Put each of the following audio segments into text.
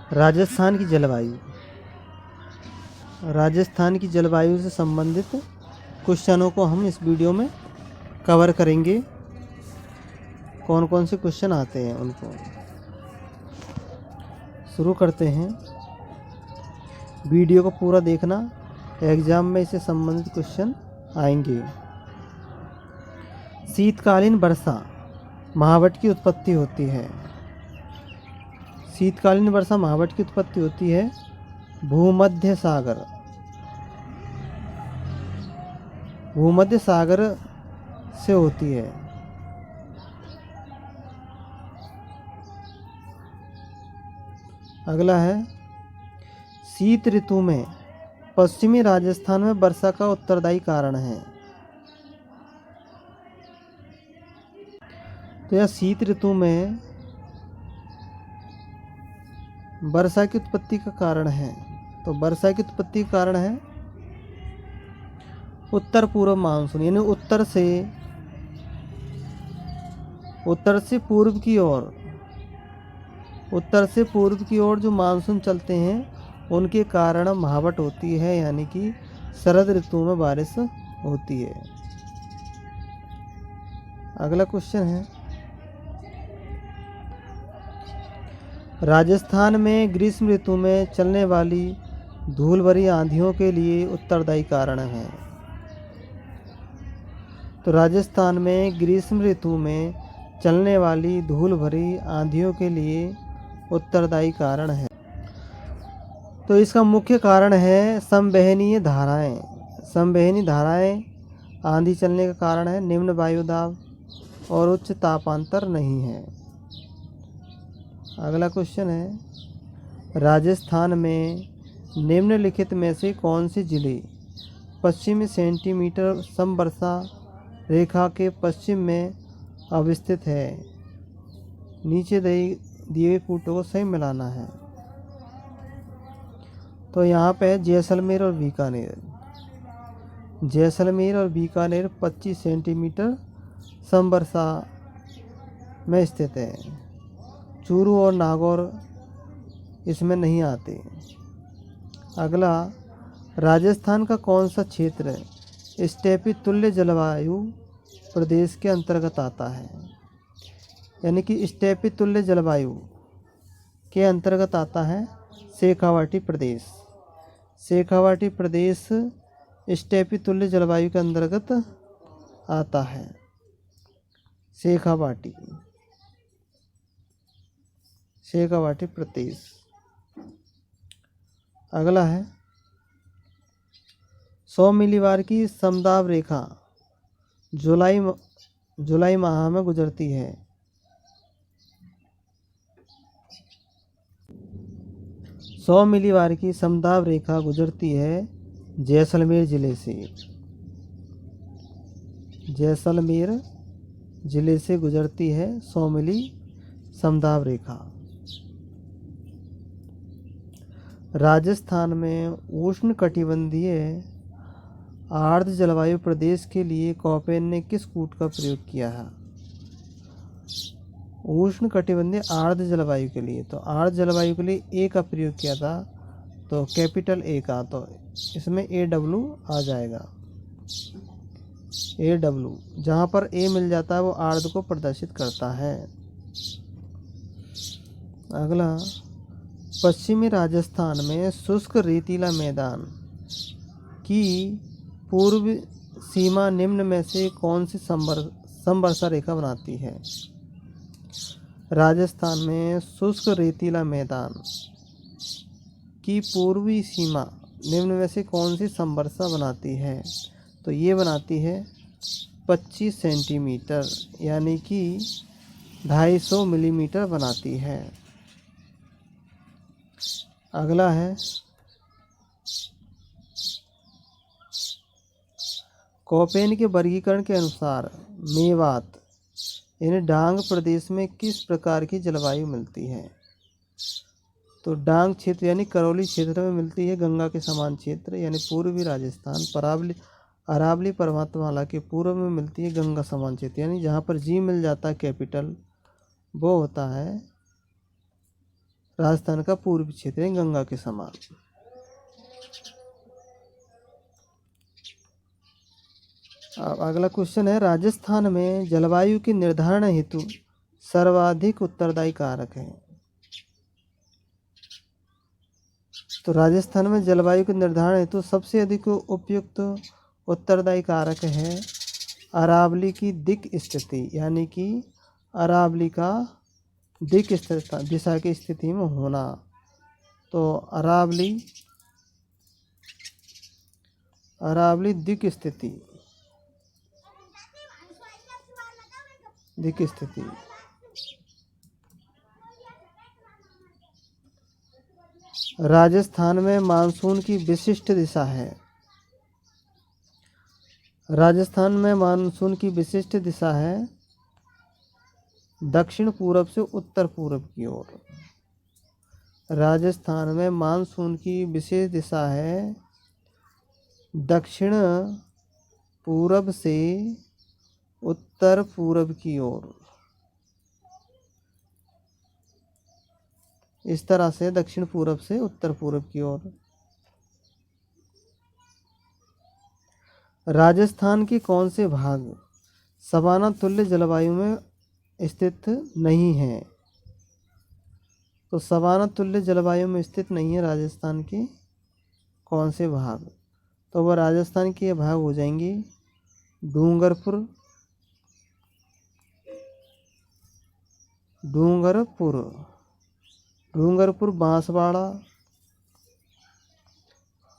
राजस्थान की जलवायु। राजस्थान की जलवायु से संबंधित क्वेश्चनों को हम इस वीडियो में कवर करेंगे। कौन कौन से क्वेश्चन आते हैं उनको शुरू करते हैं। वीडियो को पूरा देखना, एग्जाम में इससे संबंधित क्वेश्चन आएंगे। शीतकालीन वर्षा महावट की उत्पत्ति होती है। शीतकालीन वर्षा महावट की उत्पत्ति होती है भूमध्य सागर से होती है। अगला है, शीत ऋतु में पश्चिमी राजस्थान में वर्षा का उत्तरदायी कारण है। तो यह शीत ऋतु में वर्षा की उत्पत्ति का कारण है। तो वर्षा की उत्पत्ति का कारण है उत्तर पूर्व मानसून, यानी उत्तर से पूर्व की ओर जो मानसून चलते हैं उनके कारण महावट होती है, यानी कि शरद ऋतु में बारिश होती है। अगला क्वेश्चन है, राजस्थान में ग्रीष्म ऋतु में चलने वाली धूल भरी आंधियों के लिए उत्तरदायी कारण है। तो राजस्थान में ग्रीष्म ऋतु में चलने वाली धूल भरी आंधियों के लिए उत्तरदायी कारण है। तो इसका मुख्य कारण है संवहनीय धाराएं। संवहनीय धाराएं आंधी चलने का कारण है। निम्न वायु दाब और उच्च तापांतर नहीं है। अगला क्वेश्चन है, राजस्थान में निम्नलिखित में से कौन से जिले पश्चिमी सेंटीमीटर समवर्षा रेखा के पश्चिम में अवस्थित है। नीचे दिए हुए कूटों को सही मिलाना है। तो यहाँ पे है जैसलमेर और बीकानेर। जैसलमेर और बीकानेर 25 सेंटीमीटर समवर्षा में स्थित है। चूरू और नागौर इसमें नहीं आते। अगला, राजस्थान का कौन सा क्षेत्र स्टेपी तुल्य जलवायु प्रदेश के अंतर्गत आता है। यानी कि स्टेपी तुल्य जलवायु के अंतर्गत आता है शेखावाटी प्रदेश। शेखावाटी प्रदेश स्टेपी तुल्य जलवायु के अंतर्गत आता है। शेखावाटी प्रदेश। अगला है, 100 मिलीबार की समदाब रेखा जुलाई माह में गुजरती है। सौ मिलीबार की समदाब रेखा गुजरती है जैसलमेर जिले से। जैसलमेर जिले से गुजरती है 100 मिली समदाब रेखा। राजस्थान में उष्ण कटिबंधीय आर्द्र जलवायु प्रदेश के लिए कॉपेन ने किस कूट का प्रयोग किया है। उष्ण कटिबंधीय आर्द्र जलवायु के लिए, तो आर्द्र जलवायु के लिए ए का प्रयोग किया था, तो कैपिटल ए का, तो इसमें AW आ जाएगा। AW जहाँ पर ए मिल जाता है वो आर्द्र को प्रदर्शित करता है। अगला, पश्चिमी राजस्थान में शुष्क रेतीला मैदान की पूर्व सीमा निम्न में से कौन सी समवर्षा रेखा बनाती है। राजस्थान में शुष्क रेतीला मैदान की पूर्वी सीमा निम्न में से कौन सी समवर्षा बनाती है। तो ये बनाती है 25 सेंटीमीटर, यानी कि 250 मिलीमीटर बनाती है। अगला है, कॉपेन के वर्गीकरण के अनुसार मेवात यानी डांग प्रदेश में किस प्रकार की जलवायु मिलती है। तो डांग क्षेत्र यानी करौली क्षेत्र में मिलती है गंगा के समान क्षेत्र, यानी पूर्वी राजस्थान अरावली पर्वतमाला के पूर्व में मिलती है गंगा समान क्षेत्र, यानी जहाँ पर जी मिल जाता है कैपिटल वो होता है राजस्थान का पूर्वी क्षेत्र है गंगा के समान। अब अगला क्वेश्चन है, राजस्थान में जलवायु के निर्धारण हेतु सर्वाधिक उत्तरदायी कारक है। तो राजस्थान में जलवायु के निर्धारण हेतु सबसे अधिक उपयुक्त उत्तरदायी कारक है अरावली की दिक् स्थिति, यानी कि अरावली का दिक् स्थिति दिशा की स्थिति में होना। तो अरावली दिक् स्थिति राजस्थान में मानसून की विशिष्ट दिशा है। राजस्थान में मानसून की विशिष्ट दिशा है दक्षिण पूरब से उत्तर पूरब की ओर। राजस्थान में मानसून की विशेष दिशा है दक्षिण पूरब से उत्तर पूरब की ओर। इस तरह से दक्षिण पूरब से उत्तर पूरब की ओर। राजस्थान के कौन से भाग सवाना तुल्य जलवायु में स्थित नहीं है? तो सवाना तुल्य जलवायु में स्थित नहीं है राजस्थान के कौन से भाग? तो वह राजस्थान के भाग हो जाएंगे डूंगरपुर,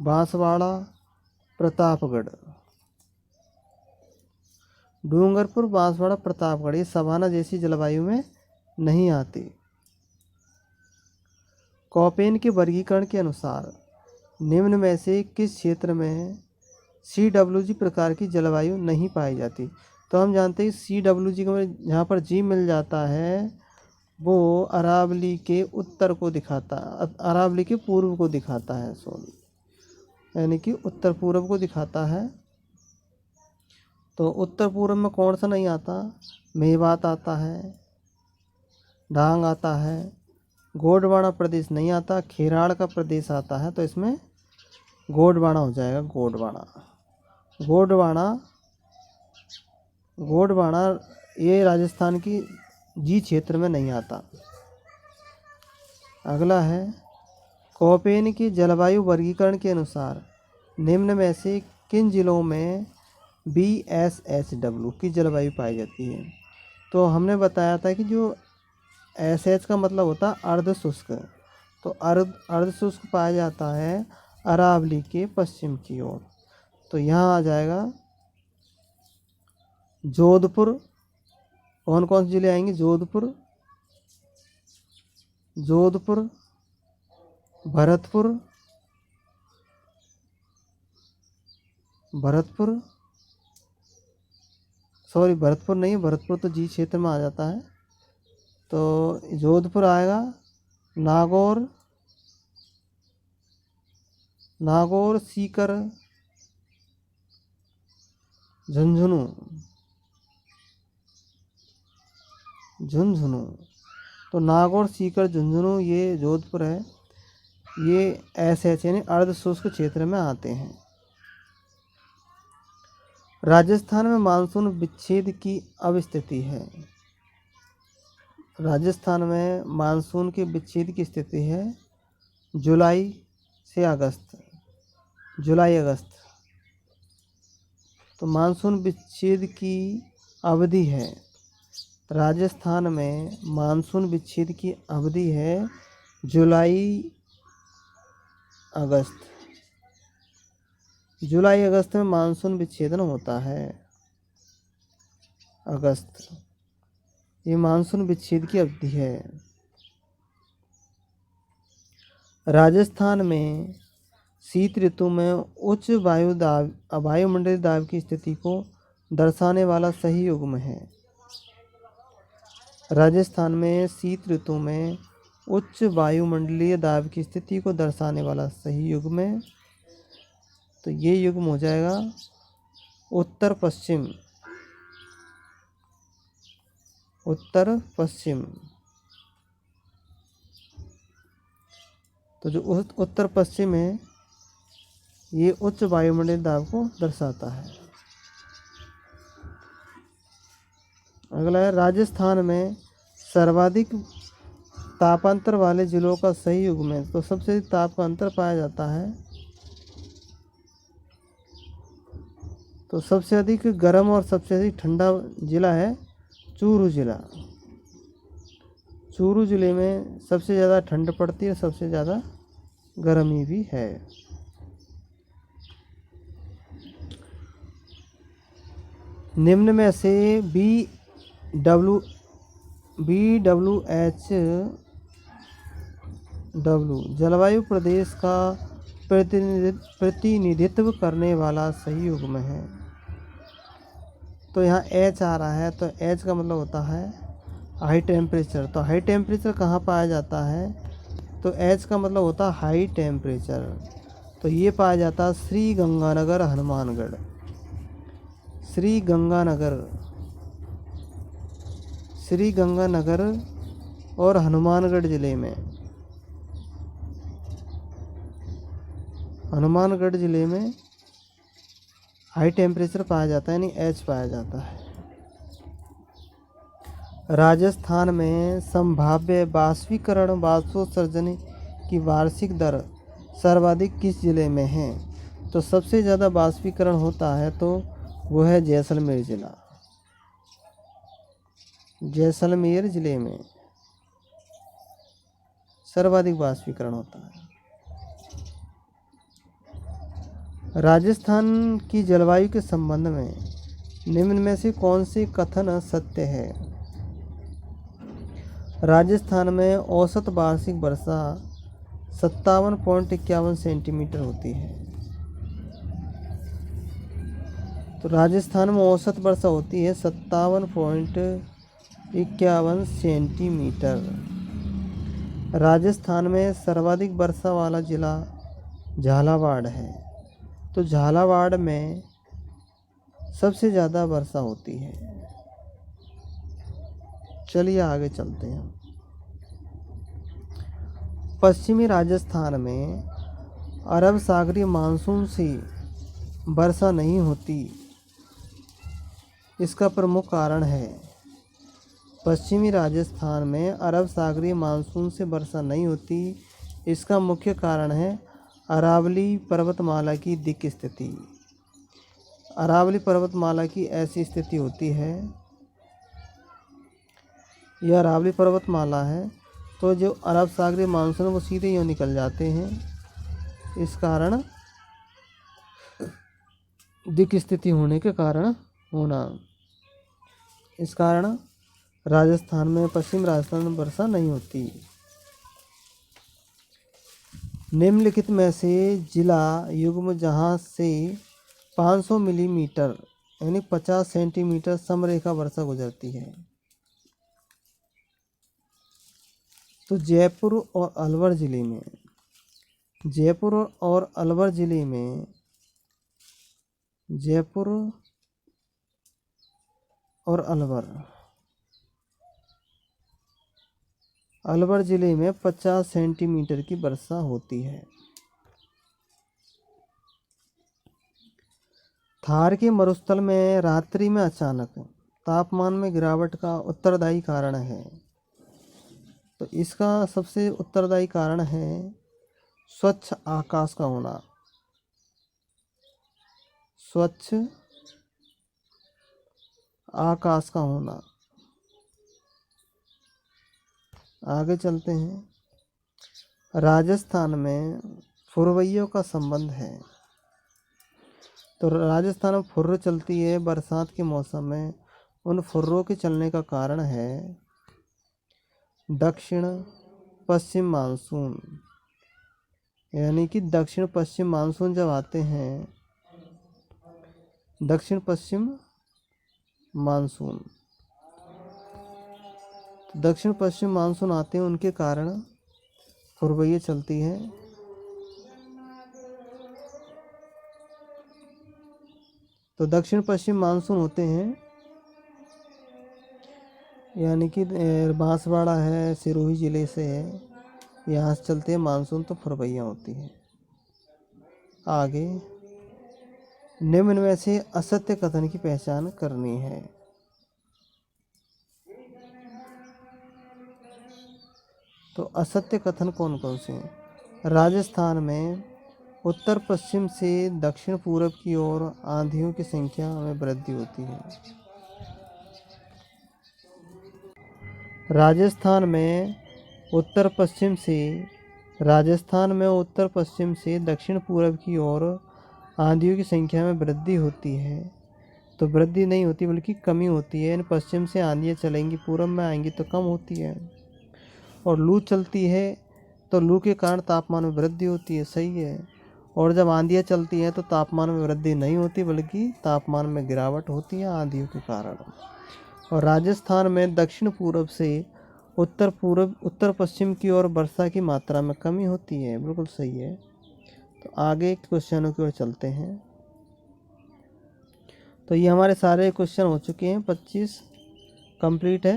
बांसवाड़ा, प्रतापगढ़। डूंगरपुर, बांसवाड़ा, प्रतापगढ़ ये सवाना जैसी जलवायु में नहीं आती। कॉपेन के वर्गीकरण के अनुसार निम्न में से किस क्षेत्र में CWG प्रकार की जलवायु नहीं पाई जाती? तो हम जानते हैं CWG को जहाँ पर जी मिल जाता है वो अरावली के उत्तर को दिखाता, अरावली के पूर्व को दिखाता है, यानी कि उत्तर पूर्व को दिखाता है। तो उत्तर पूर्व में कौन सा नहीं आता? मेवात आता है, डांग आता है, गोंडवाना प्रदेश नहीं आता, खेराड़ का प्रदेश आता है। तो इसमें गोंडवाना हो जाएगा, गोंडवाना ये राजस्थान की जी क्षेत्र में नहीं आता। अगला है, कॉपेन की जलवायु वर्गीकरण के अनुसार निम्न में से किन जिलों में BSHW की जलवायु पाई जाती है? तो हमने बताया था कि जो SH का मतलब होता है अर्ध शुष्क, तो अर्ध शुष्क पाया जाता है अरावली के पश्चिम की ओर। तो यहाँ आ जाएगा जोधपुर। कौन कौन से जिले आएंगे? जोधपुर, भरतपुर, भरतपुर नहीं, भरतपुर तो जी क्षेत्र में आ जाता है। तो जोधपुर आएगा, नागौर, सीकर, झुंझुनू। तो नागौर, सीकर, झुंझुनू ये जोधपुर है, ये SH यानी अर्ध शुष्क क्षेत्र में आते हैं। राजस्थान में मानसून विच्छेद की अब स्थिति है। राजस्थान में मानसून के विच्छेद की स्थिति है जुलाई अगस्त। तो मानसून विच्छेद की अवधि है, राजस्थान में मानसून विच्छेद की अवधि है जुलाई अगस्त में मानसून विच्छेदन होता है। ये मानसून विच्छेद की अवधि है। राजस्थान में शीत ऋतु में उच्च वायुमंडलीय दाब की स्थिति को दर्शाने वाला सही युग्म है। राजस्थान में शीत ऋतु में उच्च वायुमंडलीय दाब की स्थिति को दर्शाने वाला सही युग्म है। तो ये युग्म हो जाएगा उत्तर पश्चिम। तो जो उत्तर पश्चिम है ये उच्च वायुमंडलीय दाब को दर्शाता है। अगला है राजस्थान में सर्वाधिक तापांतर वाले जिलों का सही युग्म। तो सबसे अधिक ताप का अंतर पाया जाता है, तो सबसे अधिक गर्म और सबसे अधिक ठंडा जिला है चूरू जिला। चूरू जिले में सबसे ज़्यादा ठंड पड़ती है, सबसे ज़्यादा गर्मी भी है। निम्न में से BWH जलवायु प्रदेश का प्रतिनिधित्व करने वाला सही युग्म है। तो यहाँ H आ रहा है, तो H का मतलब होता है हाई टेम्परेचर। तो हाई टेम्परेचर कहाँ पाया जाता है? तो H का मतलब होता है हाई टेम्परेचर। तो ये पाया जाता है श्री गंगानगर हनुमानगढ़। श्री गंगानगर और हनुमानगढ़ ज़िले में, हनुमानगढ़ ज़िले में हाई टेम्परेचर पाया जाता है, यानी H पाया जाता है। राजस्थान में संभाव्य बाष्पीकरण वाष्पोत्सर्जन की वार्षिक दर सर्वाधिक किस जिले में है? तो सबसे ज़्यादा बाष्पीकरण होता है तो वो है जैसलमेर ज़िला। जैसलमेर ज़िले में सर्वाधिक बाष्पीकरण होता है। राजस्थान की जलवायु के संबंध में निम्न में से कौन से कथन सत्य है? राजस्थान में औसत वार्षिक वर्षा 57.51 सेंटीमीटर होती है। तो राजस्थान में औसत वर्षा होती है 57.51 सेंटीमीटर। राजस्थान में सर्वाधिक वर्षा वाला जिला झालावाड़ है। तो झालावाड़ में सबसे ज़्यादा वर्षा होती है। चलिए आगे चलते हैं। पश्चिमी राजस्थान में अरब सागरीय मानसून से वर्षा नहीं होती, इसका प्रमुख कारण है। पश्चिमी राजस्थान में अरब सागरीय मानसून से वर्षा नहीं होती, इसका मुख्य कारण है अरावली पर्वतमाला की दिक् स्थिति। अरावली पर्वतमाला की ऐसी स्थिति होती है, यह अरावली पर्वतमाला है, तो जो अरब सागरीय मानसून वो सीधे यूँ निकल जाते हैं। इस कारण दिक् स्थिति होने के कारण इस कारण राजस्थान में, पश्चिम राजस्थान में वर्षा नहीं होती। निम्नलिखित में से जिला युग्म जहाँ से 500 मिलीमीटर यानी 50 सेंटीमीटर समरेखा वर्षा गुजरती है। तो जयपुर और अलवर ज़िले में, जयपुर और अलवर ज़िले में, जयपुर और अलवर ज़िले में 50 सेंटीमीटर की वर्षा होती है। थार के मरुस्थल में रात्रि में अचानक तापमान में गिरावट का उत्तरदायी कारण है। तो इसका सबसे उत्तरदायी कारण है स्वच्छ आकाश का होना। स्वच्छ आकाश का होना। आगे चलते हैं। राजस्थान में फुरवैयों का संबंध है। तो राजस्थान में फुर्र चलती है बरसात के मौसम में। उन फुर्रों के चलने का कारण है दक्षिण पश्चिम मानसून, यानी कि दक्षिण पश्चिम मानसून जब आते हैं, दक्षिण पश्चिम मानसून, दक्षिण पश्चिम मानसून आते हैं, उनके कारण फुरवैया चलती है। तो दक्षिण पश्चिम मानसून होते हैं, यानी कि बांसवाड़ा है, सिरोही ज़िले से है, यहाँ से चलती है मानसून तो फरवैया होती है। आगे, निम्न में से असत्य कथन की पहचान करनी है। तो असत्य कथन कौन कौन से हैं? राजस्थान में उत्तर पश्चिम से दक्षिण पूर्व की ओर आंधियों की संख्या में वृद्धि होती है। राजस्थान में उत्तर पश्चिम से दक्षिण पूर्व की ओर आंधियों की संख्या में वृद्धि होती है। तो वृद्धि नहीं होती बल्कि कमी होती है। पश्चिम से आंधियाँ चलेंगी, पूर्व में आएंगी तो कम होती है। और लू चलती है तो लू के कारण तापमान में वृद्धि होती है, सही है। और जब आंधियाँ चलती हैं तो तापमान में वृद्धि नहीं होती बल्कि तापमान में गिरावट होती है आंधियों के कारण। और राजस्थान में दक्षिण पूर्व से उत्तर पश्चिम की ओर वर्षा की मात्रा में कमी होती है, बिल्कुल सही है। तो आगे क्वेश्चनों की ओर चलते हैं। तो ये हमारे सारे क्वेश्चन हो चुके हैं, 25 कंप्लीट है।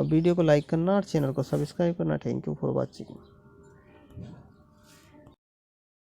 वीडियो को लाइक करना और चैनल को सब्सक्राइब करना। Thank you for watching.